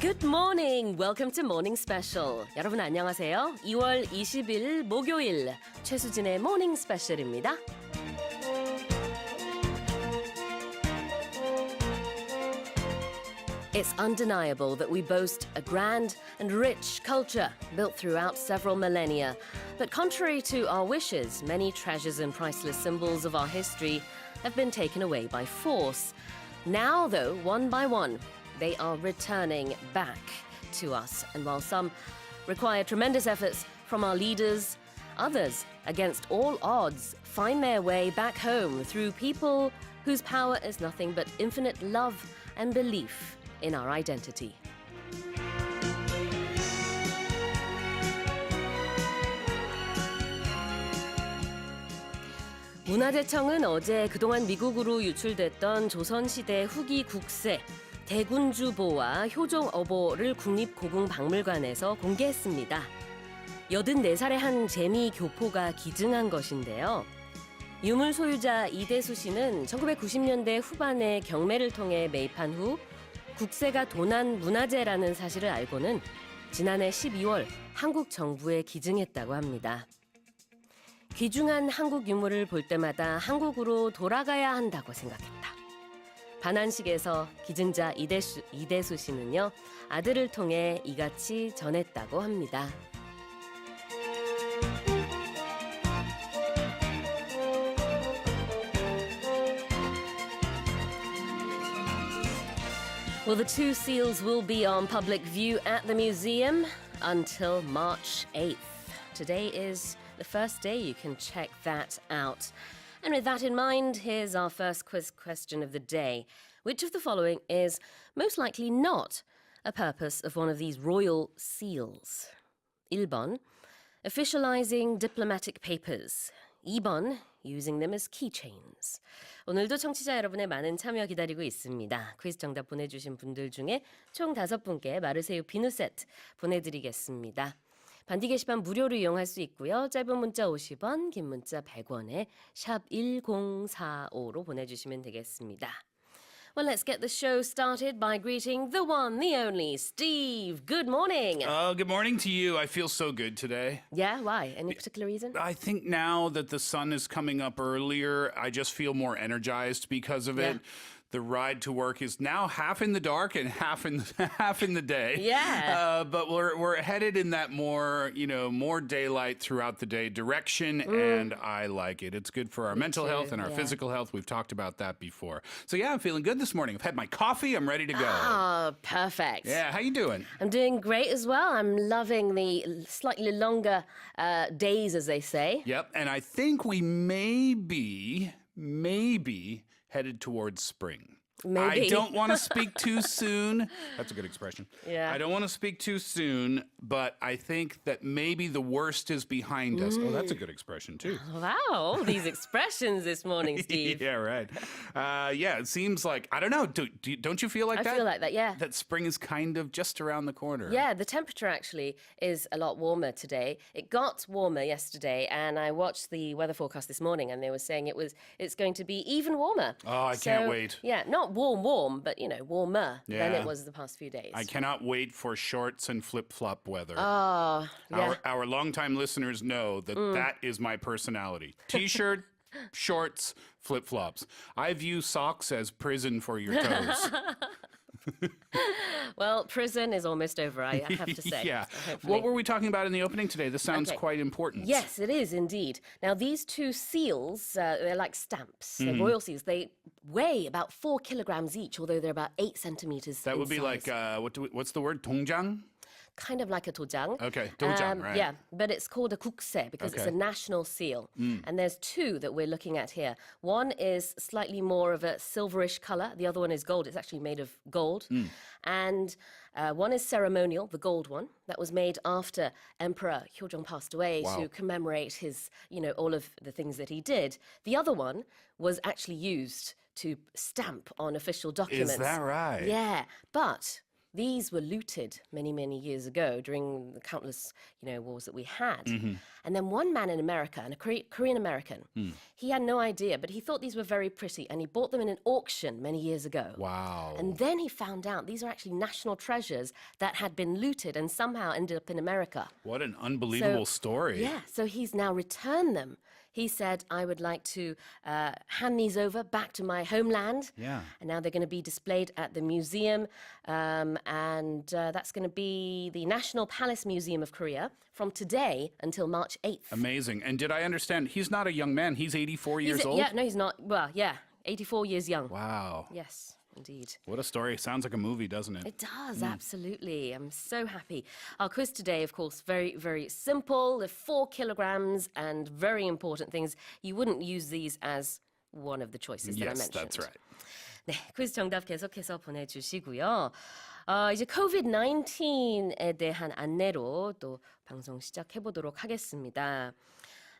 Good morning. Welcome to Morning Special. 여러분 안녕하세요. 2월 20일 목요일 최수진의 Morning Special입니다. It's undeniable that we boast a grand and rich culture built throughout several millennia. But contrary to our wishes, many treasures and priceless symbols of our history have been taken away by force. Now, though, one by one, they are returning back to us. And while some require tremendous efforts from our leaders, others, against all odds, find their way back home through people whose power is nothing but infinite love and belief in our identity. 문화재청은 어제 그동안 미국으로 유출됐던 조선시대 후기 국세, 대군주보와 효종어보를 국립고궁박물관에서 공개했습니다. 84살의 한 재미 교포가 기증한 것인데요. 유물 소유자 이대수 씨는 1990년대 후반에 경매를 통해 매입한 후 국세가 도난 문화재라는 사실을 알고는 지난해 12월 한국 정부에 기증했다고 합니다. 귀중한 한국 유물을 볼 때마다 한국으로 돌아가야 한다고 생각했다. 반환식에서 기증자 이대수 씨는요, 아들을 통해 이같이 전했다고 합니다. Well, the two seals will be on public view at the museum until March 8th. Today is the first day you can check that out. And with that in mind, here's our first quiz question of the day. Which of the following is most likely not a purpose of one of these royal seals? 1번, officializing diplomatic papers. 2번, using them as keychains. 오늘도 청취자 여러분의 많은 참여 기다리고 있습니다. 퀴즈 정답 보내주신 분들 중에 총 5분께 마르세유 비누 세트 보내드리겠습니다. 반디 게시판 무료로 이용할 수 있고요. 짧은 문자 50원, 긴 문자 100원에 샵 1045로 보내주시면 되겠습니다. Well, let's get the show started by greeting the one, the only, Steve. Good morning. Good morning to you. I feel so good today. Yeah, why? Any particular reason? I think now that the sun is coming up earlier, I just feel more energized because of it. The ride to work is now half in the dark and half in the day. Yeah. But we're headed in that more daylight throughout the day direction, and I like it. It's good for our mental health and our physical health. We've talked about that before. So yeah, I'm feeling good this morning. I've had my coffee. I'm ready to go. Oh, perfect. Yeah, how you doing? I'm doing great as well. I'm loving the slightly longer days, as they say. Yep, and I think we may be headed towards spring. Maybe. I don't want to speak too soon. That's a good expression. Yeah. I don't want to speak too soon, but I think that maybe the worst is behind us. Oh, that's a good expression too. Wow, all these expressions this morning, Steve. Yeah, right. It seems like, I don't know, don't you feel like that? I feel like that, yeah. That spring is kind of just around the corner. Yeah, the temperature actually is a lot warmer today. It got warmer yesterday, and I watched the weather forecast this morning, and they were saying it's going to be even warmer. Oh, I can't wait. Yeah, not warm, but, warmer than it was the past few days. I cannot wait for shorts and flip-flop weather. Oh, yeah. Our longtime listeners know that that is my personality. T-shirt, shorts, flip-flops. I view socks as prison for your toes. Well, prison is almost over, I have to say. Yeah. So what were we talking about in the opening today? This sounds Okay. quite important. Yes, it is indeed. Now, these two seals, they're like stamps. They're royal seals. They weigh about 4 kilograms each, although they're about 8 centimeters That in would be size. like, what's the word? 통장? Kind of like a dojang. Okay, dojang, right. Yeah, but it's called a 국세 because it's a Okay. national seal. And there's two that we're looking at here. One is slightly more of a silverish color. The other one is gold. It's actually made of gold. And one is ceremonial, the gold one, that was made after Emperor Hyojong passed away to commemorate his, all of the things that he did. The other one was actually used to stamp on official documents. Is that right? Yeah, but these were looted many, many years ago during the countless, wars that we had. And then one man in America, and a Korean American, he had no idea, but he thought these were very pretty, and he bought them in an auction many years ago. Wow. And then he found out these are actually national treasures that had been looted and somehow ended up in America. What an unbelievable story. Yeah, so he's now returned them. He said, I would like to hand these over back to my homeland. Yeah. And now they're going to be displayed at the museum. And that's going to be the National Palace Museum of Korea from today until March 8th. Amazing. And did I understand, he's not a young man. He's 84 years old? Yeah, no, he's not. Well, yeah, 84 years young. Wow. Yes. Indeed. What a story. Sounds like a movie, doesn't it? It does, absolutely. I'm so happy. Our quiz today, of course, very, very simple. They're 4 kilograms and very important things. You wouldn't use these as one of the choices that I mentioned. Yes, that's right. 네, 퀴즈 정답 계속해서 보내주시고요. 이제 COVID-19에 대한 안내로 또 방송 시작해보도록 하겠습니다.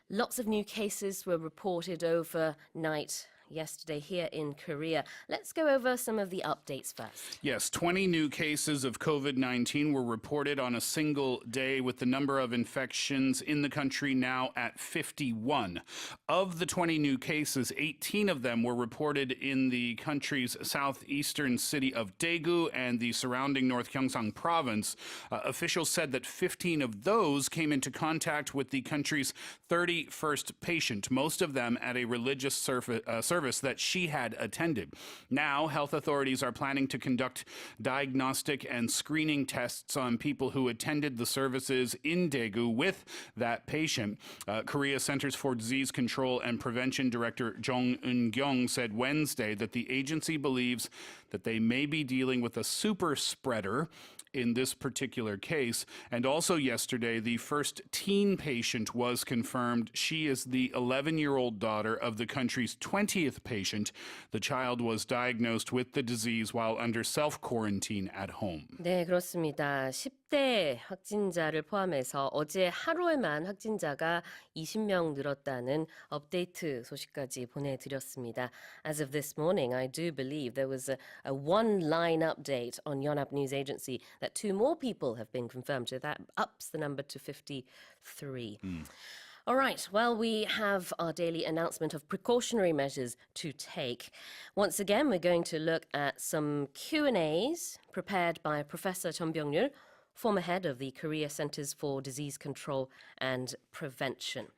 Lots of new cases were reported overnight yesterday here in Korea. Let's go over some of the updates first. Yes, 20 new cases of COVID-19 were reported on a single day, with the number of infections in the country now at 51. Of the 20 new cases, 18 of them were reported in the country's southeastern city of Daegu and the surrounding North Gyeongsang province. Officials said that 15 of those came into contact with the country's 31st patient, most of them at a religious service that she had attended. Now, health authorities are planning to conduct diagnostic and screening tests on people who attended the services in Daegu with that patient. Korea Centers for Disease Control and Prevention Director Jong Eun-kyung said Wednesday that the agency believes that they may be dealing with a super spreader in this particular case. And also yesterday, the first teen patient was confirmed. She is the 11-year-old daughter of the country's 20th patient. The child was diagnosed with the disease while under self-quarantine at home. 네, 그렇습니다. 10대 확진자를 포함해서 어제 하루에만 확진자가 20명 늘었다는 업데이트 소식까지 보내드렸습니다. As of this morning, I do believe there was a one-line update on Yonhap News Agency that 2 more people have been confirmed. So that ups the number to 53. All right, well, we have our daily announcement of precautionary measures to take. Once again, we're going to look at some Q&As prepared by Professor Jeon Byung-ryul, former head of the Korea Centers for Disease Control and Prevention.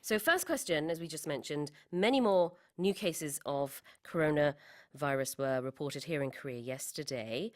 So first question, as we just mentioned, many more new cases of coronavirus were reported here in Korea yesterday.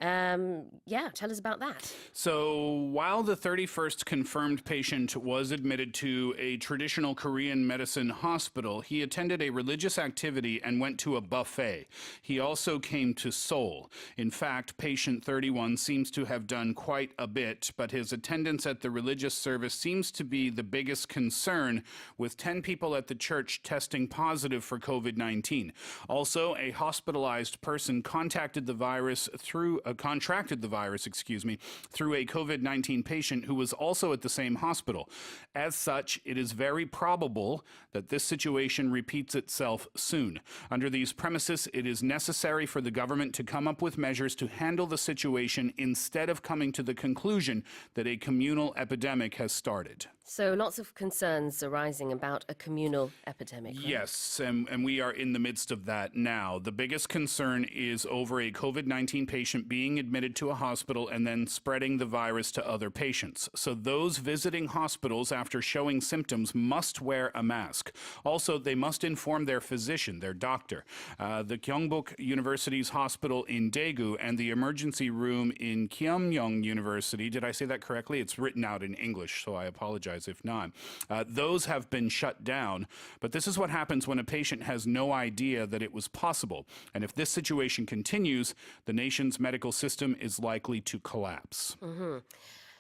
Tell us about that. So while the 31st confirmed patient was admitted to a traditional Korean medicine hospital, he attended a religious activity and went to a buffet. He also came to Seoul. In fact, patient 31 seems to have done quite a bit, but his attendance at the religious service seems to be the biggest concern, with 10 people at the church testing positive for COVID-19. Also, a hospitalized person contracted the virus through a COVID-19 patient who was also at the same hospital. As such, it is very probable that this situation repeats itself soon. Under these premises, it is necessary for the government to come up with measures to handle the situation instead of coming to the conclusion that a communal epidemic has started. So lots of concerns arising about a communal epidemic. Right? Yes, and we are in the midst of that now. The biggest concern is over a COVID-19 patient being admitted to a hospital and then spreading the virus to other patients. So those visiting hospitals after showing symptoms must wear a mask. Also, they must inform their physician, their doctor. The Gyeongbuk University's hospital in Daegu and the emergency room in Kyeomyong University, did I say that correctly? It's written out in English, so I apologize if not. Those have been shut down, but this is what happens when a patient has no idea that it was possible. And if this situation continues, the nation's medical system is likely to collapse. Mm-hmm.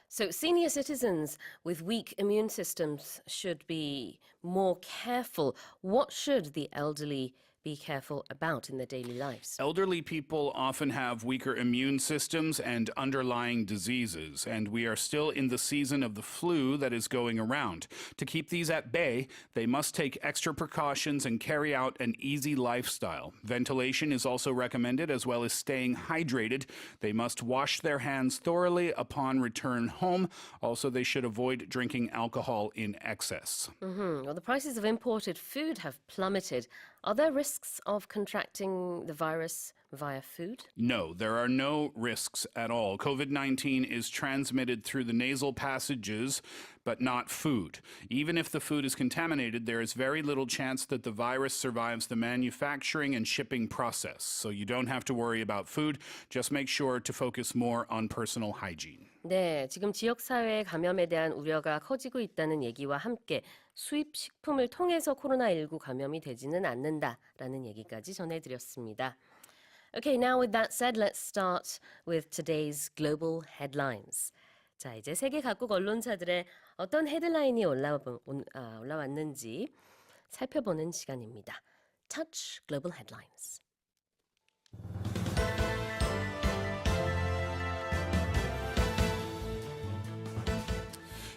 So senior citizens with weak immune systems should be more careful. What should the elderly be careful about in their daily lives? Elderly people often have weaker immune systems and underlying diseases, and we are still in the season of the flu that is going around. To keep these at bay, they must take extra precautions and carry out an easy lifestyle. Ventilation is also recommended, as well as staying hydrated. They must wash their hands thoroughly upon return home. Also, they should avoid drinking alcohol in excess. Well, the prices of imported food have plummeted. Are there risks of contracting the virus via food? No, there are no risks at all. COVID-19 is transmitted through the nasal passages, but not food. Even if the food is contaminated, there is very little chance that the virus survives the manufacturing and shipping process. So you don't have to worry about food. Just make sure to focus more on personal hygiene. 네, 지금 지역사회 감염에 대한 우려가 커지고 있다는 얘기와 함께 수입 식품을 통해서 코로나19 감염이 되지는 않는다라는 얘기까지 전해드렸습니다. Okay, now with that said, let's start with today's global headlines. 자, 이제 세계 각국 언론사들의 어떤 헤드라인이 올라왔는지 살펴보는 시간입니다. Touch Global Headlines.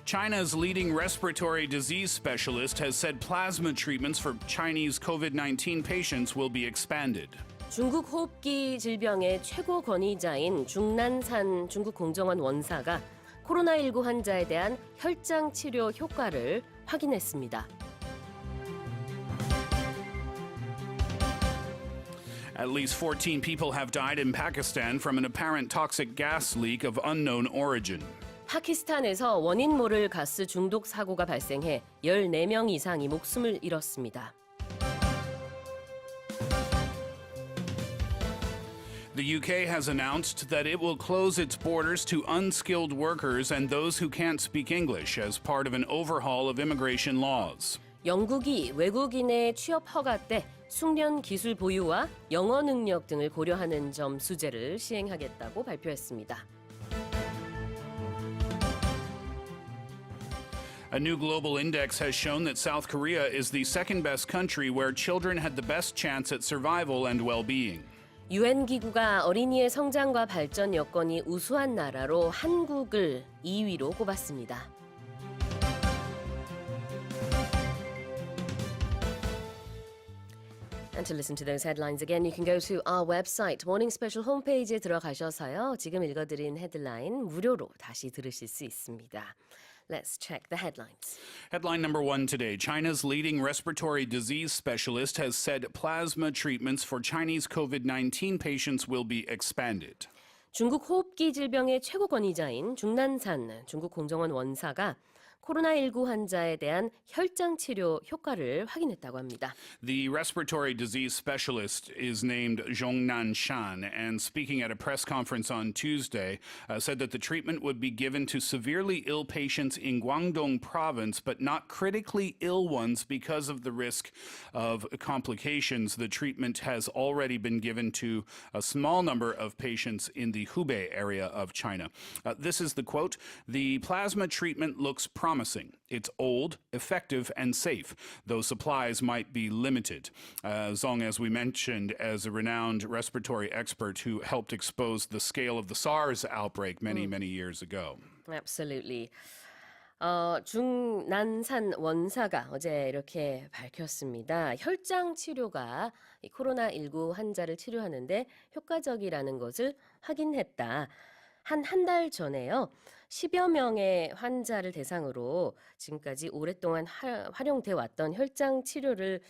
China's leading respiratory disease specialist has said plasma treatments for Chinese COVID-19 patients will be expanded. 중국 호흡기 질병의 최고 권위자인 중난산 중국 공정원 원사가 코로나19 환자에 대한 혈장 치료 효과를 확인했습니다. At least 14 people have died in Pakistan from an apparent toxic gas leak of unknown origin. 파키스탄에서 원인 모를 가스 중독 사고가 발생해 14명 이상이 목숨을 잃었습니다. The UK has announced that it will close its borders to unskilled workers and those who can't speak English as part of an overhaul of immigration laws. 영국이 외국인의 취업 허가 때 숙련 기술 보유와 영어 능력 등을 고려하는 점 수제를 시행하겠다고 발표했습니다. A new global index has shown that South Korea is the second best country where children had the best chance at survival and well-being. UN 기구가 어린이의 성장과 발전 여건이 우수한 나라로 한국을 2위로 꼽았습니다. And to listen to those headlines again, you can go to our website, Morning Special 홈페이지에 들어가셔서요. 지금 읽어드린 헤드라인 무료로 다시 들으실 수 있습니다. Let's check the headlines. Headline number one today. China's leading respiratory disease specialist has said plasma treatments for Chinese COVID-19 patients will be expanded. 중국 호흡기 질병의 최고 권위자인 중난산 중국 공정원 원사가 코로나19 환자에 대한 혈장 치료 효과를 확인했다고 합니다. The respiratory disease specialist is named Zhongnan Shan, and speaking at a press conference on Tuesday, said that the treatment would be given to severely ill patients in Guangdong province, but not critically ill ones because of the risk of complications. The treatment has already been given to a small number of patients in the Hubei area of China. This is the quote: "The plasma treatment looks promising. It's old, effective, and safe, though supplies might be limited." Zhong, as we mentioned, as a renowned respiratory expert who helped expose the scale of the SARS outbreak many years ago. Absolutely. 중난산 원사가 어제 이렇게 밝혔습니다. 혈장 치료가 이 코로나19 환자를 치료하는데 효과적이라는 것을 확인했다. 한 달 전에요. 10여 명의 환자를 대상으로 지금까지 오랫동안 활용돼 왔던 혈장 치료를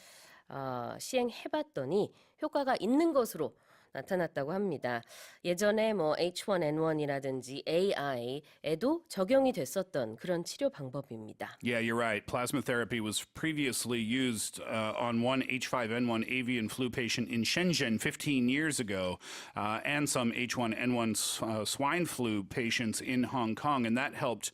시행해봤더니 효과가 있는 것으로 나타났다고 합니다. 예전에 뭐 H1N1이라든지 AI에도 적용이 됐었던 그런 치료 방법입니다. Yeah, you're right. Plasma therapy was previously used on one H5N1 avian flu patient in Shenzhen 15 years ago, and some H1N1 swine flu patients in Hong Kong, and that helped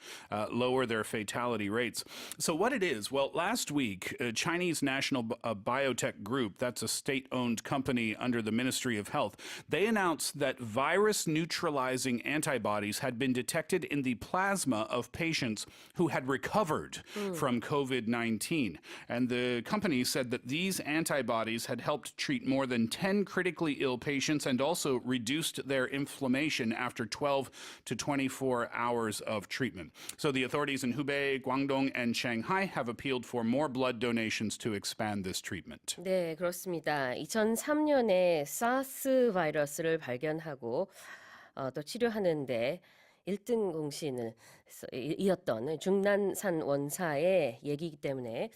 lower their fatality rates. So what it is, well, last week, Chinese National Biotech Group, that's a state-owned company under the Ministry of Health, Health, they announced that virus-neutralizing antibodies had been detected in the plasma of patients who had recovered from COVID-19. And the company said that these antibodies had helped treat more than 10 critically ill patients and also reduced their inflammation after 12 to 24 hours of treatment. So the authorities in Hubei, Guangdong, and Shanghai have appealed for more blood donations to expand this treatment. 네, 그렇습니다. 2003년에 사스 바이러스를 발견하고 또 치료하는데 1등 공신을 이었던 중난산 원사의 얘기이기 때문에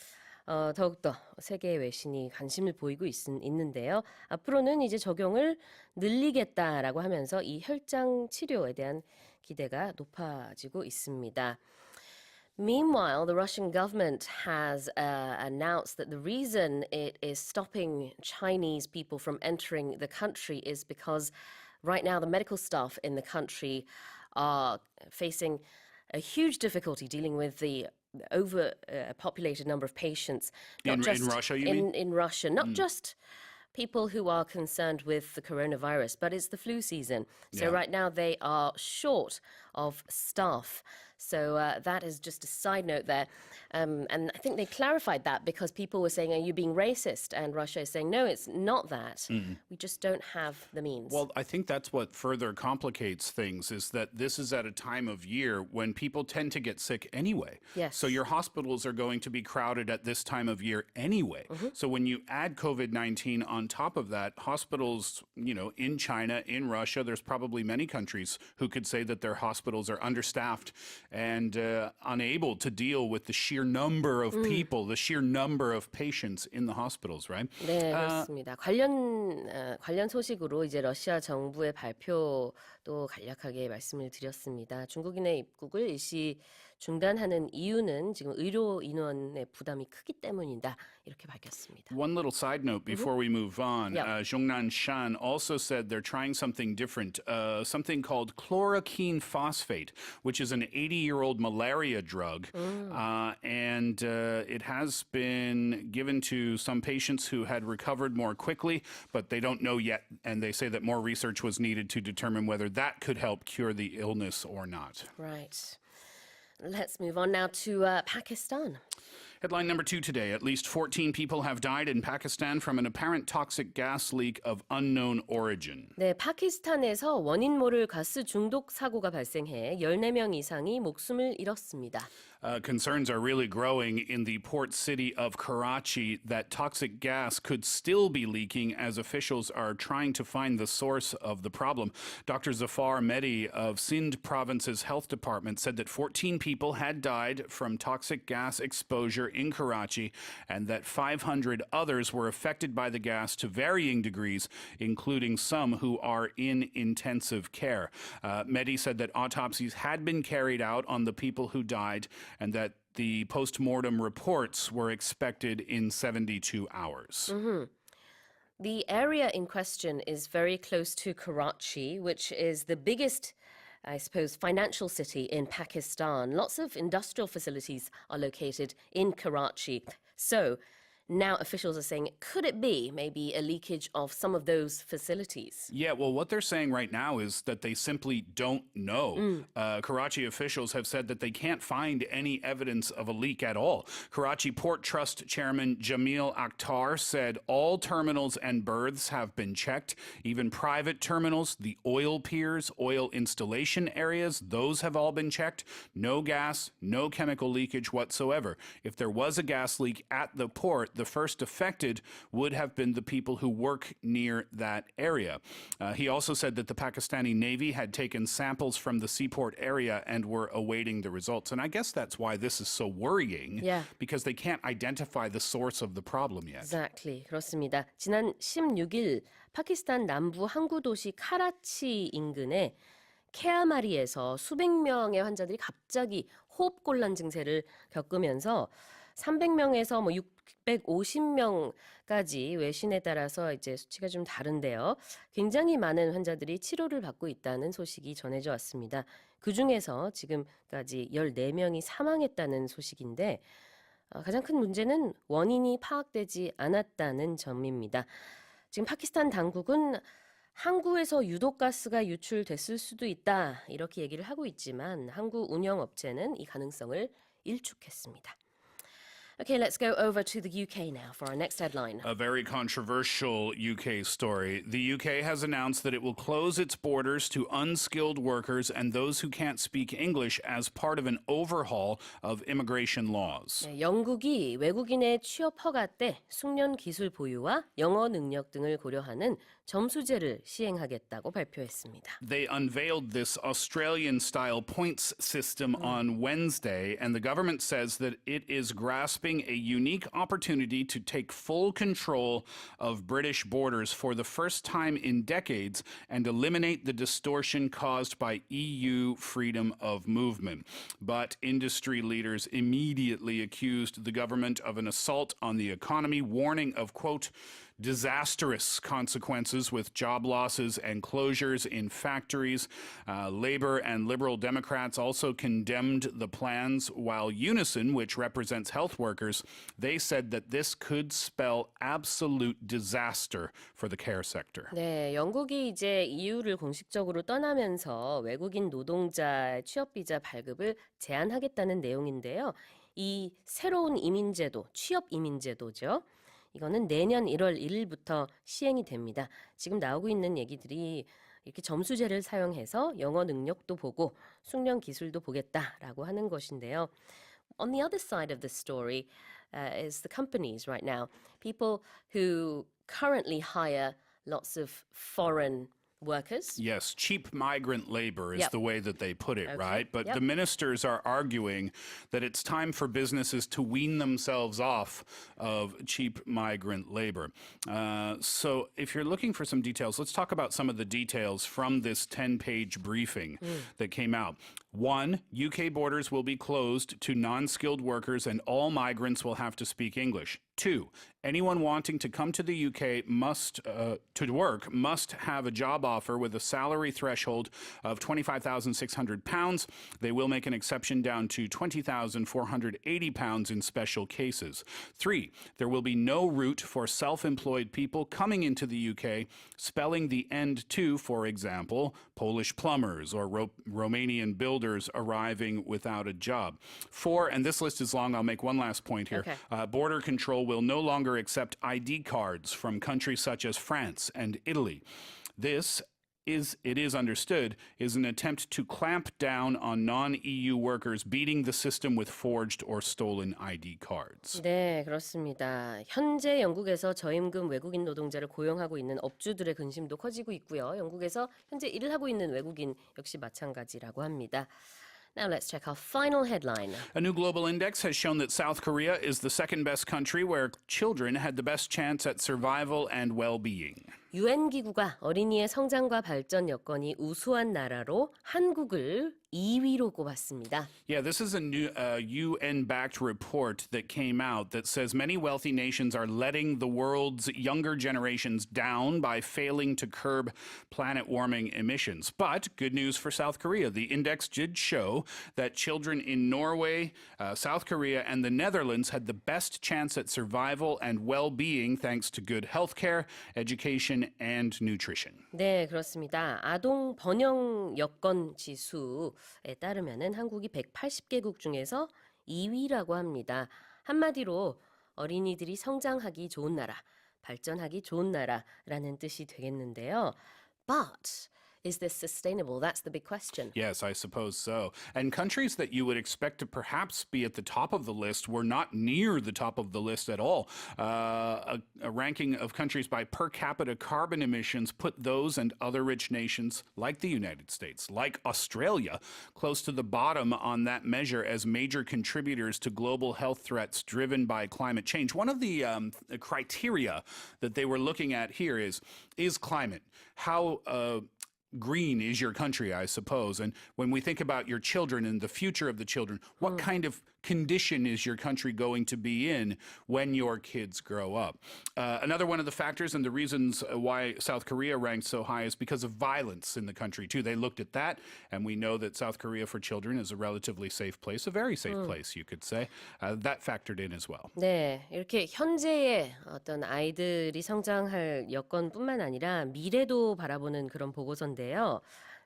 더욱더 세계 외신이 관심을 보이고 있는데요. 앞으로는 이제 적용을 늘리겠다라고 하면서 이 혈장 치료에 대한 기대가 높아지고 있습니다. Meanwhile, the Russian government has announced that the reason it is stopping Chinese people from entering the country is because right now the medical staff in the country are facing a huge difficulty dealing with the overpopulated number of patients. In Russia, you mean? In Russia, not just people who are concerned with the coronavirus, but it's the flu season. So Yeah. right now they are short of staff. So that is just a side note there. And I think they clarified that because people were saying, are you being racist? And Russia is saying, no, it's not that. We just don't have the means. Well, I think that's what further complicates things is that this is at a time of year when people tend to get sick anyway. Yes. So your hospitals are going to be crowded at this time of year anyway. So when you add COVID-19 on top of that, hospitals, in China, in Russia, there's probably many countries who could say that their hospitals are understaffed and unable to deal with the sheer number of people, the sheer number of patients in the hospitals, right? 네, 그렇습니다. 관련 소식으로 이제 러시아 정부의 발표도 간략하게 말씀을 드렸습니다. 중국인의 입국을 일시 중단하는 이유는 지금 의료 인원의 부담이 크기 때문이다. 이렇게 밝혔습니다. One little side note before we move on. Yep. Zhongnan Shan also said they're trying something different, something called chloroquine phosphate, which is an 80-year-old malaria drug. And it has been given to some patients who had recovered more quickly, but they don't know yet. And they say that more research was needed to determine whether that could help cure the illness or not. Right. Let's move on now to Pakistan. Headline number 2 today. At least 14 people have died in Pakistan from an apparent toxic gas leak of unknown origin. 네, 파키스탄에서 원인 모를 가스 중독 사고가 발생해 14명 이상이 목숨을 잃었습니다. Concerns are really growing in the port city of Karachi that toxic gas could still be leaking as officials are trying to find the source of the problem. Dr. Zafar Mehdi of Sindh Province's health department said that 14 people had died from toxic gas exposure in Karachi and that 500 others were affected by the gas to varying degrees, including some who are in intensive care. Mehdi said that autopsies had been carried out on the people who died and that the post-mortem reports were expected in 72 hours. The area in question is very close to Karachi, which is the biggest, I suppose, financial city in Pakistan. Lots of industrial facilities are located in Karachi. So now officials are saying, could it be maybe a leakage of some of those facilities? Yeah, well, what they're saying right now is that they simply don't know. Karachi officials have said that they can't find any evidence of a leak at all. Karachi Port Trust Chairman Jamil Akhtar said all terminals and berths have been checked, even private terminals, the oil piers, oil installation areas, those have all been checked. No gas, no chemical leakage whatsoever. If there was a gas leak at the port, the first affected would have been the people who work near that area. He also said that the Pakistani Navy had taken samples from the seaport area and were awaiting the results. And I guess that's why this is so worrying, because they can't identify the source of the problem yet. Exactly. 그렇습니다. 지난 16일 파키스탄 남부 항구 도시 카라치 인근에 케아마리에서 수백 명의 환자들이 갑자기 호흡곤란 증세를 겪으면서 300명에서 650명까지 외신에 따라서 이제 수치가 좀 다른데요. 굉장히 많은 환자들이 치료를 받고 있다는 소식이 전해져 왔습니다. 그중에서 지금까지 14명이 사망했다는 소식인데 가장 큰 문제는 원인이 파악되지 않았다는 점입니다. 지금 파키스탄 당국은 항구에서 유독 가스가 유출됐을 수도 있다. 이렇게 얘기를 하고 있지만 항구 운영업체는 이 가능성을 일축했습니다. Okay, let's go over to the UK now for our next headline. A very controversial UK story. The UK has announced that it will close its borders to unskilled workers and those who can't speak English as part of an overhaul of immigration laws. 네, 영국이 외국인의 취업 허가 때 숙련 기술 보유와 영어 능력 등을 고려하는 점수제를 시행하겠다고 발표했습니다. They unveiled this Australian-style points system on Wednesday, and the government says that it is grasping a unique opportunity to take full control of British borders for the first time in decades and eliminate the distortion caused by EU freedom of movement. But industry leaders immediately accused the government of an assault on the economy, warning of, quote, disastrous consequences with job losses and closures in factories. Labor and Liberal Democrats also condemned the plans, while Unison, which represents health workers, they said that this could spell absolute disaster for the care sector. 네, 영국이 이제 EU를 공식적으로 떠나면서 외국인 노동자 취업 비자 발급을 제한하겠다는 내용인데요. 이 새로운 이민제도, 취업 이민제도죠. 이거는 내년 1월 1일부터 시행이 됩니다. 지금 나오고 있는 얘기들이 이렇게 점수제를 사용해서 영어 능력도 보고 숙련 기술도 보겠다라고 하는 것인데요. On the other side of the story is the companies right now. People who currently hire lots of foreign workers. Yes, cheap migrant labor is Yep. the way that they put it, Okay, right? But yep. the ministers are arguing that it's time for businesses to wean themselves off of cheap migrant labor. So if you're looking for some details, let's talk about some of the details from this 10-page briefing that came out. 1, UK borders will be closed to non-skilled workers and all migrants will have to speak English. 2, anyone wanting to come to the UK to work must have a job offer with a salary threshold of £25,600. They will make an exception down to £20,480 in special cases. 3, there will be no route for self-employed people coming into the UK, spelling the end to, for example, Polish plumbers or Romanian builders arriving without a job. 4, and this list is long, I'll make one last point here. Okay. Border control will no longer accept ID cards from countries such as France and Italy. This it is understood, is an attempt to clamp down on non-EU workers beating the system with forged or stolen ID cards. 네, 그렇습니다. 현재 영국에서 저임금 외국인 노동자를 고용하고 있는 업주들의 근심도 커지고 있고요. 영국에서 현재 일을 하고 있는 외국인 역시 마찬가지라고 합니다. Now let's check our final headline. A new global index has shown that South Korea is the second best country where children had the best chance at survival and well-being. UN 기구가 어린이의 성장과 발전 여건이 우수한 나라로 한국을 2위로 꼽았습니다. Yeah, this is a new UN-backed report that came out that says many wealthy nations are letting the world's younger generations down by failing to curb planet warming emissions. But good news for South Korea. The index did show that children in Norway, South Korea, and the Netherlands had the best chance at survival and well-being thanks to good healthcare, education, and nutrition. 네, 그렇습니다. 아동 번영 여건 지수에 따르면은 한국이 180개국 중에서 2위라고 합니다. 한마디로 어린이들이 성장하기 좋은 나라, 발전하기 좋은 나라라는 뜻이 되겠는데요. But is this sustainable? That's the big question. Yes, I suppose so. And countries that you would expect to perhaps be at the top of the list were not near the top of the list at all. A ranking of countries by per capita carbon emissions put those and other rich nations like the United States, like Australia, close to the bottom on that measure as major contributors to global health threats driven by climate change. One of the criteria that they were looking at here is climate. How green is your country, I suppose. And when we think about your children and the future of the children, what kind of condition is your country going to be in when your kids grow up? Another one of the factors and the reasons why South Korea ranked so high is because of violence in the country, too. They looked at that, and we know that South Korea for children is a relatively safe place, a very safe place, you could say. That factored in as well. 네, 이렇게 현재의 어떤 아이들이 성장할 여건뿐만 아니라 미래도 바라보는 그런 보고서인데요.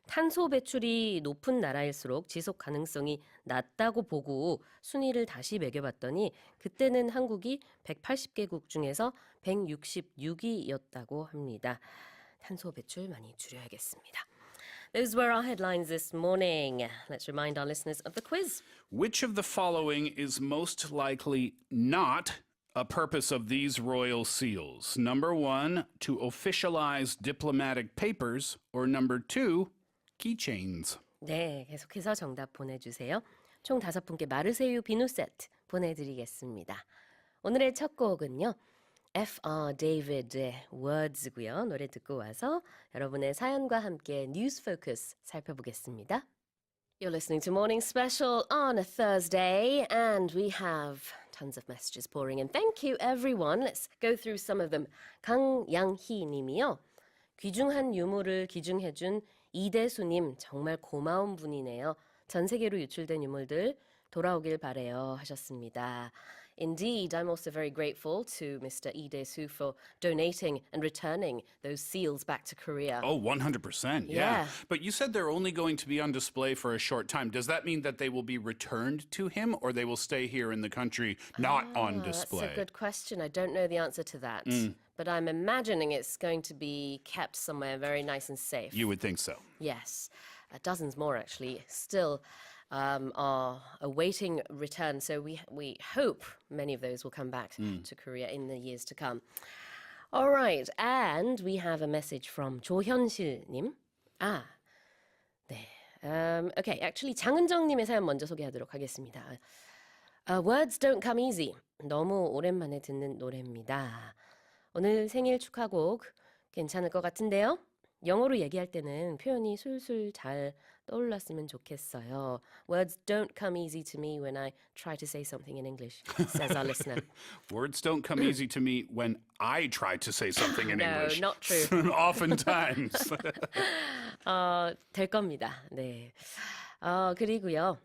탄소 배출이 높은 나라일수록 지속 가능성이 낮다고 보고 순위를 다시 매겨봤더니 그때는 한국이 180개국 중에서 166위였다고 합니다. 탄소 배출 많이 줄여야겠습니다. Those were our headlines this morning. Let's remind our listeners of the quiz. Which of the following is most likely not a purpose of these royal seals? Number 1, to officialize diplomatic papers, or number 2, keychains. 네, 계속해서 정답 보내주세요. 총 5분께 마르세유 비누 세트 보내드리겠습니다. 오늘의 첫 곡은요. F.R. David의 Words고요. 노래 듣고 와서 여러분의 사연과 함께 뉴스 포커스 살펴보겠습니다. You're listening to Morning Special on a Thursday, and we have tons of messages pouring in. Thank you, everyone. Let's go through some of them. 강양희 님이요. 귀중한 유물을 기증해준 이대수님 정말 고마운 분이네요. 전 세계로 유출된 유물들 돌아오길 바래요 하셨습니다. Indeed, I'm also very grateful to Mr. Lee Dae-soo for donating and returning those seals back to Korea. Oh, 100%. Yeah. But you said they're only going to be on display for a short time. Does that mean that they will be returned to him or they will stay here in the country not on display? That's a good question. I don't know the answer to that. But I'm imagining it's going to be kept somewhere very nice and safe. You would think so. Yes. Dozens more, actually, still are awaiting return. So we hope many of those will come back to Korea in the years to come. All right. And we have a message from 조현실님. 네. Okay. Actually, 장은정님의 사연 먼저 소개하도록 하겠습니다. Words don't come easy. 너무 오랜만에 듣는 노래입니다. 오늘 생일 축하곡 괜찮을 것 같은데요? 영어로 얘기할 때는 표현이 술술 잘 떠올랐으면 좋겠어요. Words don't come easy to me when I try to say something in English, says our listener. Words don't come easy to me when I try to say something in English. No, not true. Oftentimes. 될 겁니다. 네. 그리고요.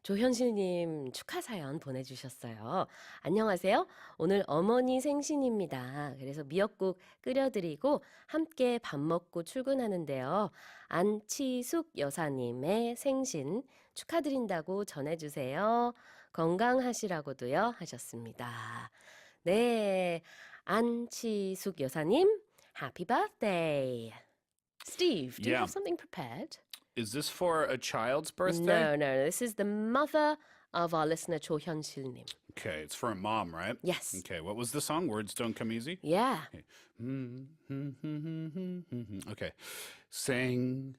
조현실님 축하 사연 보내주셨어요. 안녕하세요. 오늘 어머니 생신입니다. 그래서 미역국 끓여드리고 함께 밥 먹고 출근하는데요. 안치숙 여사님의 생신 축하드린다고 전해주세요. 건강하시라고도요 하셨습니다. 네, 안치숙 여사님, Happy birthday. Steve, do you have something prepared? Is this for a child's birthday? No. This is the mother of our listener, Cho Hyun-sil-님. Okay, it's for a mom, right? Yes. Okay, what was the song? Words don't come easy? Yeah. Okay. 생일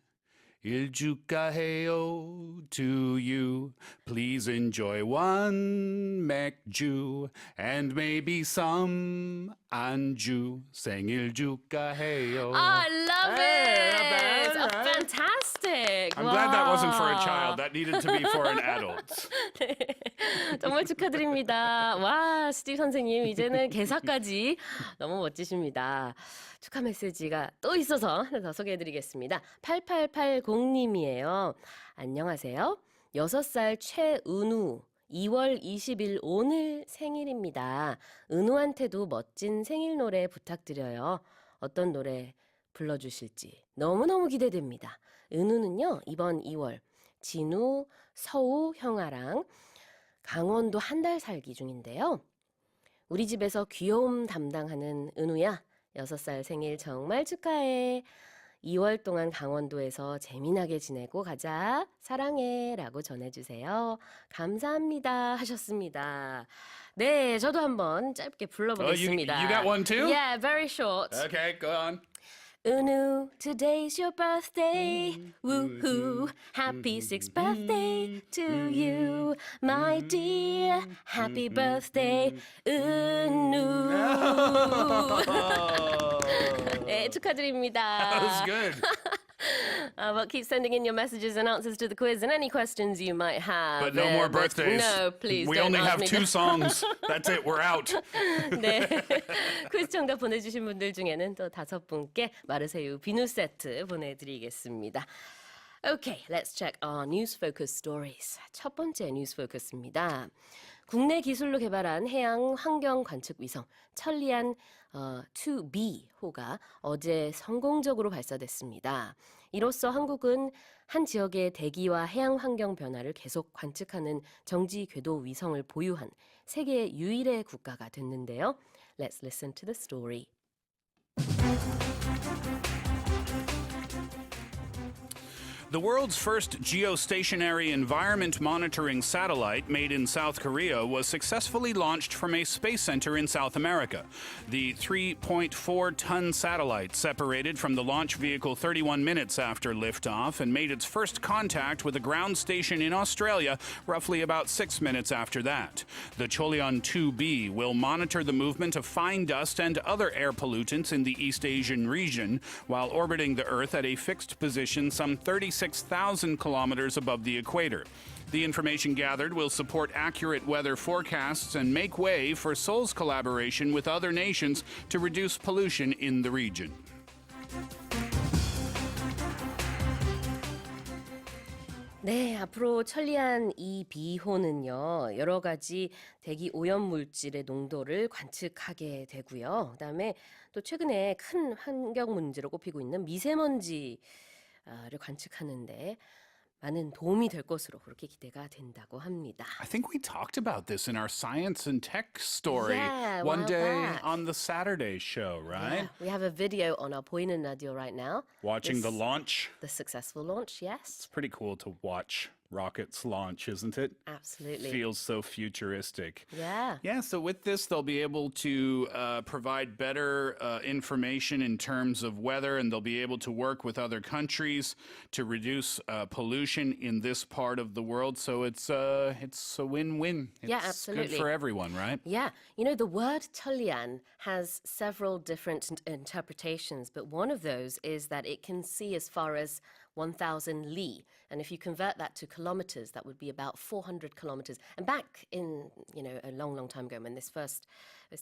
축하해요 to you. Please enjoy one 맥주 and maybe some 안주. 생일 축하해요. I love it. Not bad, right? Fantastic. I'm glad that wasn't for a child. That needed to be for an adult. 네, 정말 축하드립니다. 와, 스티브 선생님 이제는 개사까지 너무 멋지십니다. 축하 메시지가 또 있어서 하나 더 소개해드리겠습니다. 8880님이에요. 안녕하세요. 6살 최은우. 2월 20일 오늘 생일입니다. 은우한테도 멋진 생일 노래 부탁드려요. 어떤 노래 불러주실지 너무너무 기대됩니다. 은우는요, 이번 2월 진우, 서우 형아랑 강원도 한 달 살기 중인데요. 우리 집에서 귀여움 담당하는 은우야, 6살 생일 정말 축하해. 2월 동안 강원도에서 재미나게 지내고 가자. 사랑해. 라고 전해주세요. 감사합니다. 하셨습니다. 네, 저도 한번 짧게 불러보겠습니다. You got one too? Yeah, very short. Okay, go on. Unu, today's your birthday. Woohoo! Happy 6th birthday to you, my dear. Happy birthday, Unu. 네, 축하드립니다. That was good. But keep sending in your messages and answers to the quiz and any questions you might have. But no more birthdays. No, please We don't only ask have me two that. songs. That's it. We're out. 네. 퀴즈 정답 보내주신 분들 중에는 또 5분께 마르세유 비누 세트 보내드리겠습니다. Okay, let's check our news focus stories. 첫 번째 뉴스 포커스입니다. 국내 기술로 개발한 해양 환경 관측 위성 천리안 2B호가 어제 성공적으로 발사됐습니다. 이로써 한국은 한 지역의 대기와 해양 환경 변화를 계속 관측하는 정지 궤도 위성을 보유한 세계 유일의 국가가 됐는데요. Let's listen to the story. The world's first geostationary environment monitoring satellite made in South Korea was successfully launched from a space center in South America. The 3.4-ton satellite separated from the launch vehicle 31 minutes after liftoff and made its first contact with a ground station in Australia roughly about 6 minutes after that. The Choleon 2B will monitor the movement of fine dust and other air pollutants in the East Asian region while orbiting the Earth at a fixed position some 36,000 kilometers above the equator. The information gathered will support accurate weather forecasts and make way for Seoul's collaboration with other nations to reduce pollution in the region. 네, 앞으로 천리안 2B호는요, 여러 가지 대기 오염 물질의 농도를 관측하게 되고요. 그다음에 또 최근에 큰 환경 문제로 꼽히고 있는 미세먼지를 관측하는데 많은 도움이 될 것으로 그렇게 기대가 된다고 합니다. I think we talked about this in our science and tech story Yeah, a one while day back. on the Saturday show, right? Yeah, we have a video on our 보이는 라디오 right now. Watching the This- launch. The successful launch, yes. Pretty cool to watch rockets launch, isn't it? Absolutely. Feels so futuristic. Yeah. Yeah, so with this, they'll be able to provide better information in terms of weather, and they'll be able to work with other countries to reduce pollution in this part of the world. So it's a win-win. It's Yeah, good absolutely. for everyone, right? Yeah, you know, the word 천리안 has several different interpretations, but one of those is that it can see as far as 1,000 li. And if you convert that to kilometers, that would be about 400 kilometers. And back in, a long, long time ago when this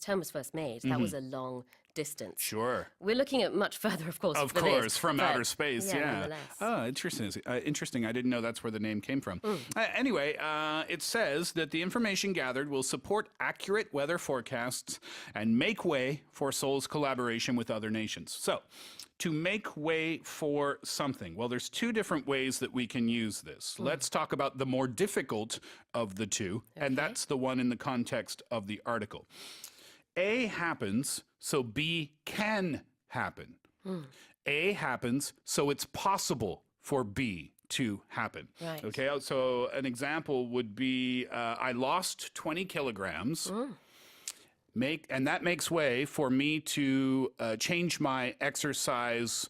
term was first made, that was a long distance. Sure. We're looking at much further, of course. Of for this, course, from but outer space, yeah. nonetheless. Oh, interesting. Interesting. I didn't know that's where the name came from. Anyway, it says that the information gathered will support accurate weather forecasts and make way for Seoul's collaboration with other nations. So, to make way for something, well, there's two different ways that we can use this. Let's talk about the more difficult of the two, and that's the one in the context of the article. A happens, so B can happen. A happens, so it's possible for B to happen. Right. Okay, so an example would be I lost 20 kilograms. And that makes way for me to change my exercise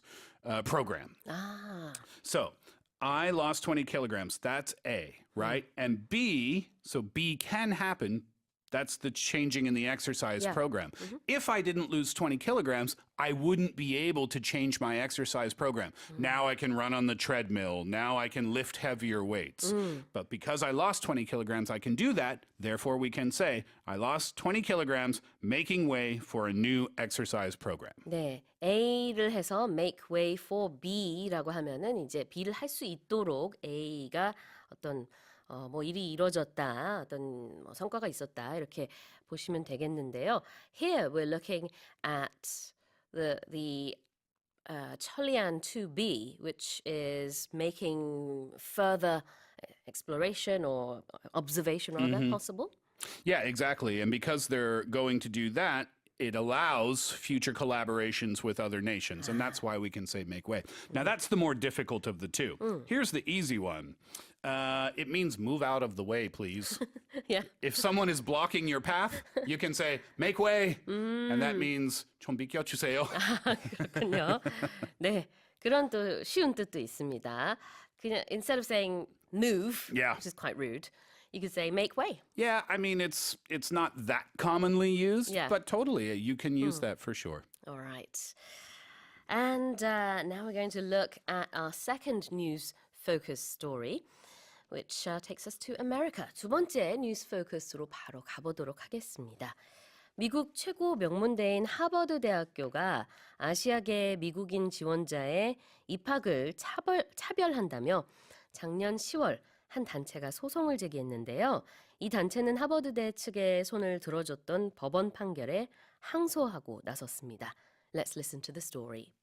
program. Ah, So I lost 20 kilograms. That's A, right? And B, so B can happen. That's the changing in the exercise Yeah. program. If I didn't lose 20 kilograms, I wouldn't be able to change my exercise program. Now I can run on the treadmill. Now I can lift heavier weights. But because I lost 20 kilograms, I can do that. Therefore, we can say, I lost 20 kilograms, making way for a new exercise program. 네, A를 해서 make way for B라고 하면은 이제 B를 할 수 있도록 A가 어떤 일이 이루어졌다, 어떤 성과가 있었다 이렇게 보시면 되겠는데요. Here we're looking at the Cheolian 2B, which is making further exploration or observation rather possible. Yeah, exactly. And because they're going to do that, it allows future collaborations with other nations. And that's why we can say make way. Now, that's the more difficult of the two. Here's the easy one. It means move out of the way, please. Yeah. If someone is blocking your path, you can say make way. And that means 좀 비켜주세요. 그렇군요. 네, 그런 또 쉬운 뜻도 있습니다. 그냥 instead of saying move, Yeah. which is quite rude, you could say make way. Yeah, I mean, it's not that commonly used, Yeah. but totally, you can use that for sure. All right. And now we're going to look at our second news focus story, which takes us to America. 두 번째 뉴스 포커스로 바로 가보도록 하겠습니다. 미국 최고 명문대인 하버드 대학교가 아시아계 미국인 지원자의 입학을 차별한다며 작년 10월 한 단체가 소송을 제기했는데요. 이 단체는 하버드대 측의 손을 들어줬던 법원 판결에 항소하고 나섰습니다. Let's listen to the story.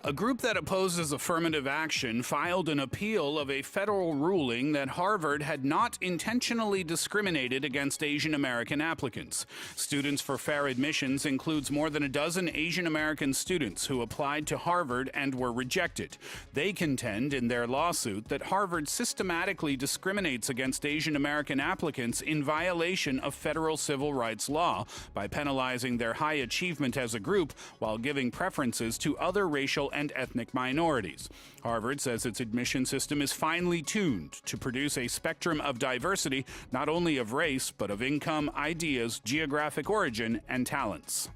A group that opposes affirmative action filed an appeal of a federal ruling that Harvard had not intentionally discriminated against Asian American applicants. Students for Fair Admissions includes more than a dozen Asian American students who applied to Harvard and were rejected. They contend in their lawsuit that Harvard systematically discriminates against Asian American applicants in violation of federal civil rights law by penalizing their high achievement as a group while giving preferences to other racial and ethnic minorities. Harvard says its admission system is finely tuned to produce a spectrum of diversity, not only of race, but of income, ideas, geographic origin, and talents.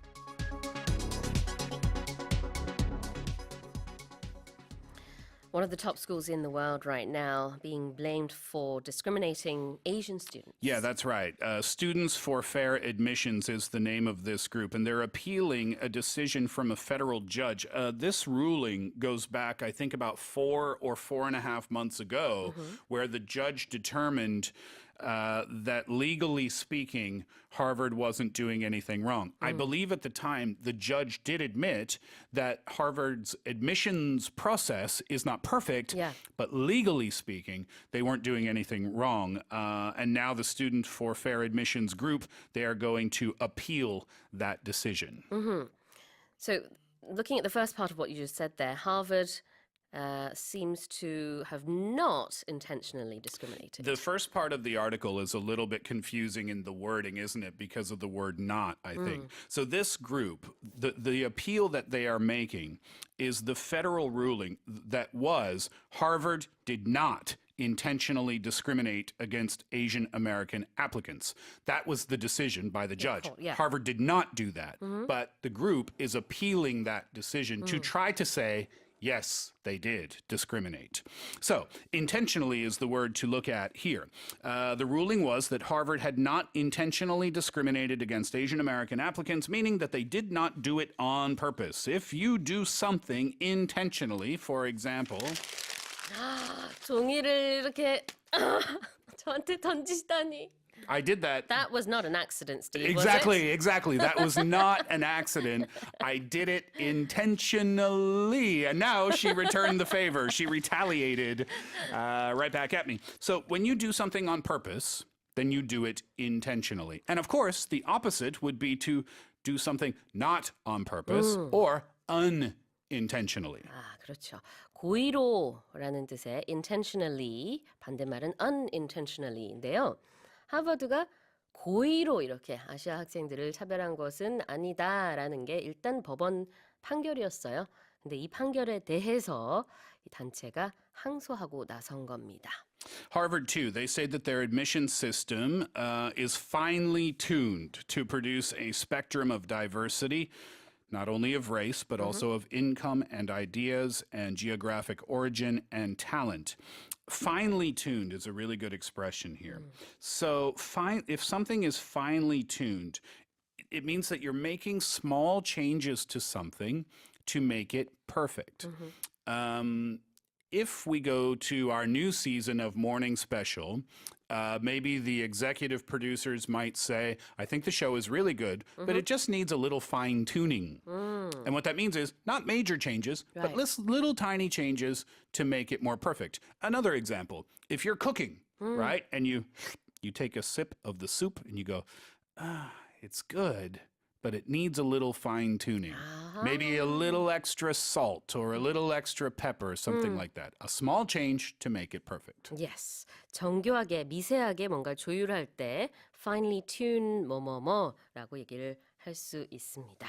One of the top schools in the world right now being blamed for discriminating Asian students. Yeah, that's right. Students for Fair Admissions is the name of this group, and they're appealing a decision from a federal judge. This ruling goes back, I think, about 4 or 4.5 months ago, where the judge determined that legally speaking, Harvard wasn't doing anything wrong. I believe at the time the judge did admit that Harvard's admissions process is not perfect, but legally speaking, they weren't doing anything wrong. And now the Student for Fair Admissions group, they are going to appeal that decision. So looking at the first part of what you just said there, Harvard seems to have not intentionally discriminated. The first part of the article is a little bit confusing in the wording, isn't it? Because of the word not, I think. So this group, the appeal that they are making is the federal ruling that was Harvard did not intentionally discriminate against Asian American applicants. That was the decision by the judge. Harvard did not do that. But the group is appealing that decision to try to say, yes, they did discriminate. So, intentionally is the word to look at here. The ruling was that Harvard had not intentionally discriminated against Asian American applicants, meaning that they did not do it on purpose. If you do something intentionally, for example, 종이를 이렇게 저한테 던지시다니. I did that. That was not an accident, Steve. Exactly. That was not an accident. I did it intentionally. And now she returned the favor. She retaliated right back at me. So when you do something on purpose, then you do it intentionally. And of course, the opposite would be to do something not on purpose or unintentionally. 아, 그렇죠. 고의로라는 뜻의 intentionally, 반대말은 unintentionally인데요. 하버드가 고의로 이렇게 아시아 학생들을 차별한 것은 아니다라는 게 일단 법원 판결이었어요. 근데 이 판결에 대해서 이 단체가 항소하고 나선 겁니다. Harvard, too, they say that their admission system is finely tuned to produce a spectrum of diversity, not only of race, but also of income and ideas and geographic origin and talent. Finely tuned is a really good expression here. So if something is finely tuned, it means that you're making small changes to something to make it perfect. If we go to our new season of Morning Special, maybe the executive producers might say, I think the show is really good, but it just needs a little fine tuning. And what that means is not major changes, but little tiny changes to make it more perfect. Another example, if you're cooking, right, and you take a sip of the soup and you go, it's good, but it needs a little fine tuning. Maybe a little extra salt or a little extra pepper, something like that. A small change to make it perfect. Yes. 정교하게, 미세하게 뭔가 조율할 때 finely tune 뭐뭐뭐라고 얘기를 할 수 있습니다.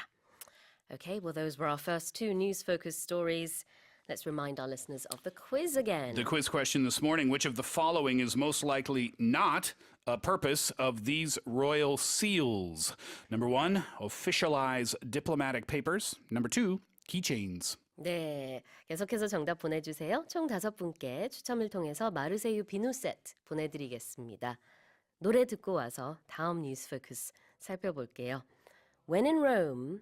Okay, well those were our first two news-focused stories. Let's remind our listeners of the quiz again. The quiz question this morning, which of the following is most likely not a purpose of these royal seals? Number 1, officialize diplomatic papers. Number 2, keychains. 네, 계속해서 정답 보내주세요. 총 5분께 추첨을 통해서 마르세유 비누 세트 보내드리겠습니다. 노래 듣고 와서 다음 뉴스 포커스 살펴볼게요. When in Rome,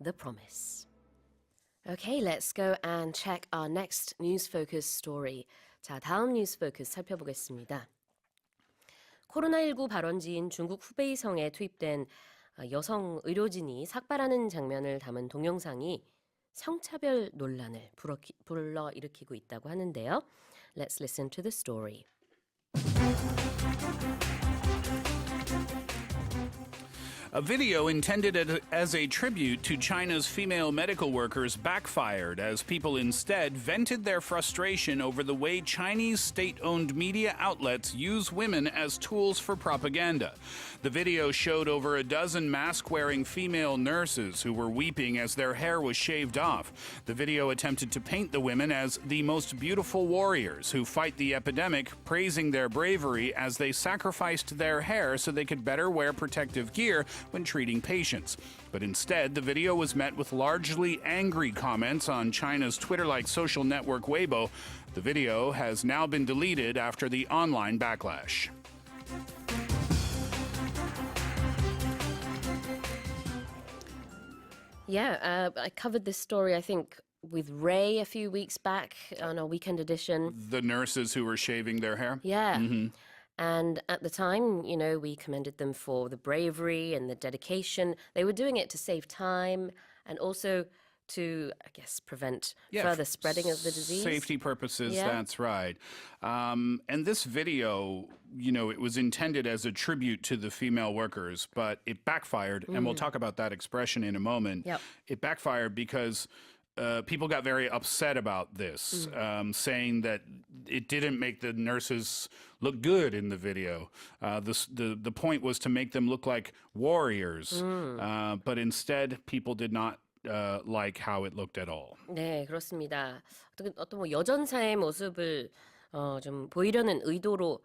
The Promise. Okay, let's go and check our next news focus story. 자, 다음 뉴스 포커스 살펴보겠습니다. 코로나19 발원지인 중국 후베이성에 투입된 여성 의료진이 삭발하는 장면을 담은 동영상이 성차별 논란을 불러일으키고 있다고 하는데요. Let's listen to the story. A video intended as a tribute to China's female medical workers backfired as people instead vented their frustration over the way Chinese state-owned media outlets use women as tools for propaganda. The video showed over a dozen mask-wearing female nurses who were weeping as their hair was shaved off. The video attempted to paint the women as the most beautiful warriors who fight the epidemic, praising their bravery as they sacrificed their hair so they could better wear protective gear when treating patients. But instead, the video was met with largely angry comments on China's Twitter-like social network Weibo. The video has now been deleted after the online backlash. Yeah, I covered this story, I think, with Ray a few weeks back on a weekend edition. The nurses who were shaving their hair? Yeah. And at the time, you know, we commended them for the bravery and the dedication. They were doing it to save time and also to, I guess, prevent further spreading of the disease. Safety purposes, that's right. And this video, you know, it was intended as a tribute to the female workers, but it backfired. And we'll talk about that expression in a moment. Yep. It backfired because people got very upset about this, saying that it didn't make the nurses look good in the video. The point was to make them look like warriors, but instead people did not like how it looked at all. 네, 그렇습니다. 어떤 뭐 여전사의 모습을 좀 보이려는 의도로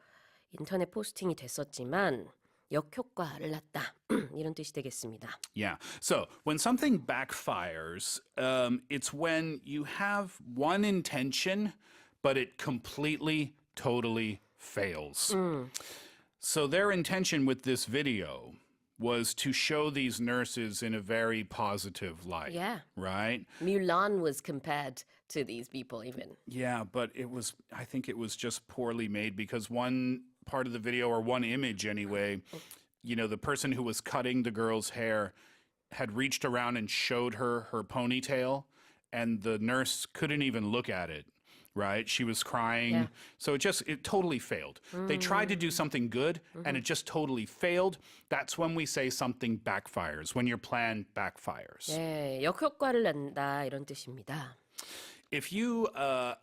인터넷 포스팅이 됐었지만 역효과를 낳다 이런 뜻이 되겠습니다. Yeah. So when something backfires, it's when you have one intention, but it completely, totally fails. So their intention with this video was to show these nurses in a very positive light. Yeah. Right? Mulan was compared to these people even. Yeah, but I think it was just poorly made because one part of the video, or one image anyway, you know, the person who was cutting the girl's hair had reached around and showed her ponytail, and the nurse couldn't even look at it. Right? She was crying. Yeah. So it totally failed. They tried to do something good and it just totally failed. That's when we say something backfires, when your plan backfires. 네, 역효과를 낸다 이런 뜻입니다. If you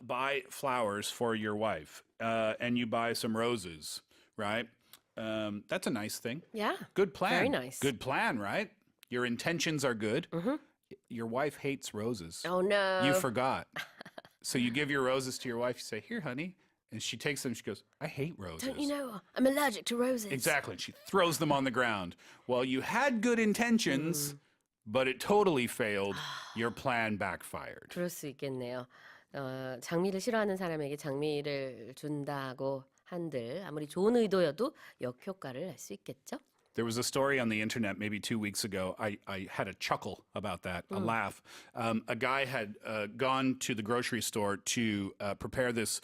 buy flowers for your wife and you buy some roses, right? That's a nice thing. Yeah. Good plan. Very nice. Good plan, right? Your intentions are good. Your wife hates roses. Oh no. You forgot. So you give your roses to your wife. You say, "Here, honey." And she takes them. She goes, "I hate roses." Don't you know I'm allergic to roses? Exactly. And she throws them on the ground. Well, you had good intentions, but it totally failed. Your plan backfired. 그럴 수 있겠네요. 장미를 싫어하는 사람에게 장미를 준다고 한들 아무리 좋은 의도여도 역효과를 낼 수 있겠죠? There was a story on the internet maybe 2 weeks ago. I had a chuckle about that, a laugh. A guy had gone to the grocery store to prepare this,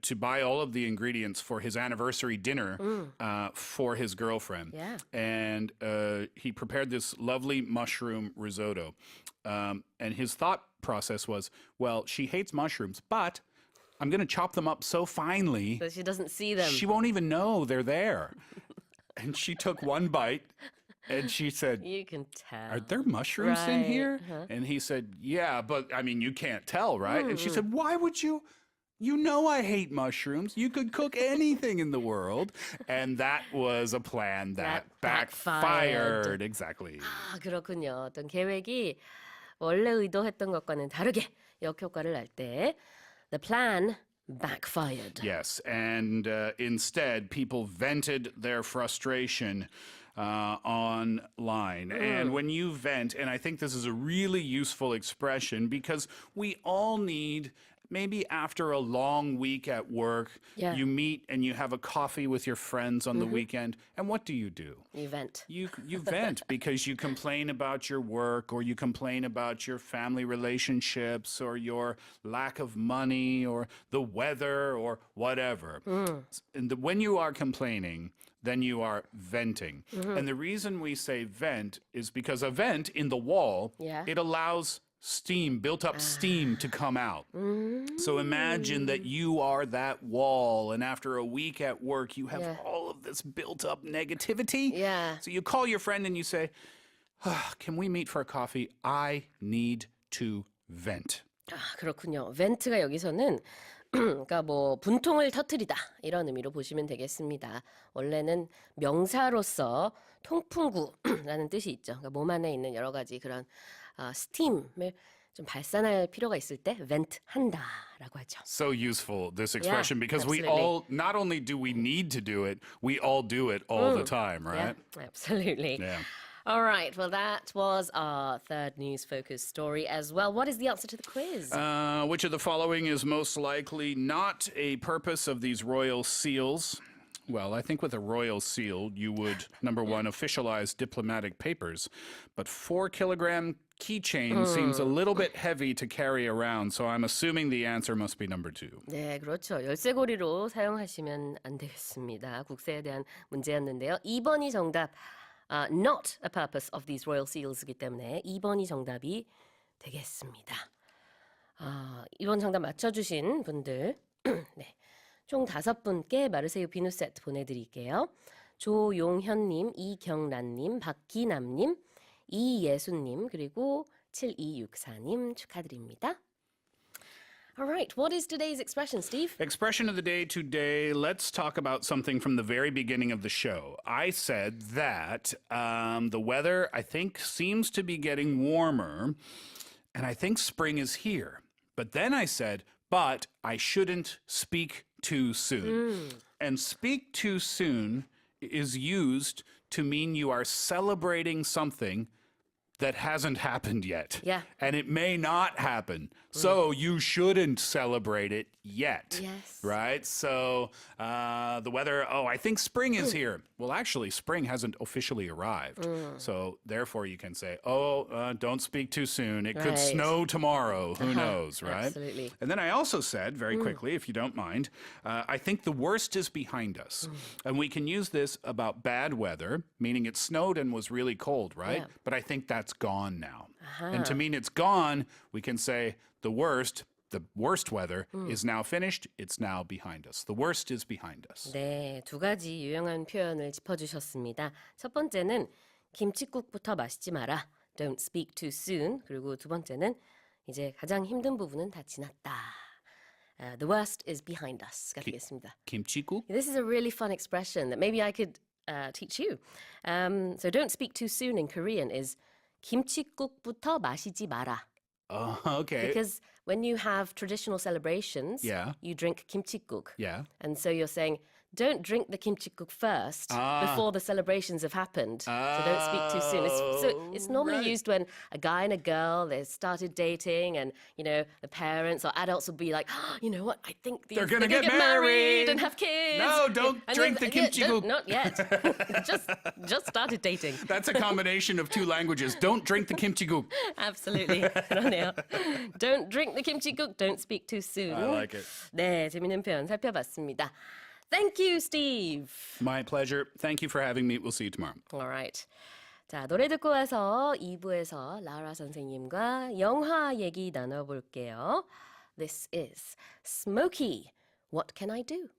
to buy all of the ingredients for his anniversary dinner for his girlfriend. Yeah. And he prepared this lovely mushroom risotto. And his thought process was, well, she hates mushrooms, but I'm going to chop them up so finely. So she doesn't see them. She won't even know they're there. And she took one bite and she said, You can tell. "Are there mushrooms in Right. here?" And he said, "Yeah, but I mean, you can't tell, right?" And she said, "Why would you? You know I hate mushrooms. You could cook anything in the world." And that was a plan that backfired. backfired. Exactly. 아, 그렇군요. 어떤 계획이 원래 의도했던 것과는 다르게 역효과를 날 때 the plan backfired. Yes, and instead, people vented their frustration online. And when you vent, and I think this is a really useful expression because we all need. Maybe after a long week at work, you meet and you have a coffee with your friends on the weekend. And what do? You vent. You vent because you complain about your work or you complain about your family relationships or your lack of money or the weather or whatever. And when you are complaining, then you are venting. And the reason we say vent is because a vent in the wall, it allows built up steam to come out. So imagine that you are that wall, and after a week at work, you have all of this built up negativity. So you call your friend and you say, can we meet for a coffee? I need to vent. 그렇군요. 벤트가 여기서는 그러니까 뭐 분통을 터뜨리다 이런 의미로 보시면 되겠습니다. 원래는 명사로서 통풍구라는 뜻이 있죠. 그러니까 몸 안에 있는 여러 가지 그런 스팀을 좀 발산할 필요가 있을 때 벤트한다라고 하죠. So useful, this expression, because absolutely. we all, not only do we need to do it, we all do it all the time, right? Yeah, absolutely. Yeah. All right, well, that was our third news focus story as well. What is the answer to the quiz? Which of the following is most likely not a purpose of these royal seals? Well, I think with a royal seal, you would, number one, officialize diplomatic papers. But 4-kilogram keychain seems a little bit heavy to carry around, so I'm assuming the answer must be number 2. 네, 그렇죠. 열쇠고리로 사용하시면 안 되겠습니다. 국세에 대한 문제였는데요. 2번이 정답. Not a purpose of these royal seals이기 때문에 2번이 정답이 되겠습니다. 2번 정답 맞춰주신 분들 네, 총 5분께 마르세유 비누 세트 보내드릴게요. 조용현님, 이경란님, 박기남님, 이예수님 그리고 7264님 축하드립니다. All right, what is today's expression, Steve? Expression of the day today, let's talk about something from the very beginning of the show. I said that the weather, I think, seems to be getting warmer, and I think spring is here. But then I said, but I shouldn't speak too soon. And speak too soon is used to mean you are celebrating something that hasn't happened yet. Yeah. And it may not happen. So you shouldn't celebrate it yet. Yes. Right? So the weather, I think spring is here. Well, actually, spring hasn't officially arrived. So therefore, you can say, don't speak too soon. It could snow tomorrow. Who knows, right? Absolutely. And then I also said, very quickly, if you don't mind, I think the worst is behind us. And we can use this about bad weather, meaning it snowed and was really cold, right? Yeah. But I think that's gone now. And to mean it's gone, we can say the worst weather is now finished. It's now behind us. The worst is behind us. 네, 두 가지 유용한 표현을 짚어주셨습니다. 첫 번째는 김칫국부터 마시지 마라. Don't speak too soon. 그리고 두 번째는 이제 가장 힘든 부분은 다 지났다. The worst is behind us가 되겠습니다. 김치국? This is a really fun expression that maybe I could teach you. So don't speak too soon in Korean is 김칫국부터 마시지 마라. Okay. Because when you have traditional celebrations, you drink kimchi-guk. Yeah. And so you're saying, don't drink the kimchi-guk first before the celebrations have happened. So don't speak too soon. It's normally used when a guy and a girl, they started dating and, the parents or adults will be like, you know what, I think they're going to get married and have kids. No, don't drink the kimchi-guk. Not yet. just started dating. That's a combination of two languages. Don't drink the kimchi-guk. Absolutely. 그러네요. Don't drink the kimchi-guk. Don't speak too soon. I like it. 네, 재밌는 표현 살펴봤습니다. Thank you, Steve. My pleasure. Thank you for having me. We'll see you tomorrow. All right. 자, 노래 듣고 와서 2부에서 라우라 선생님과 영화 얘기 나눠볼게요. This is Smokey. What can I do?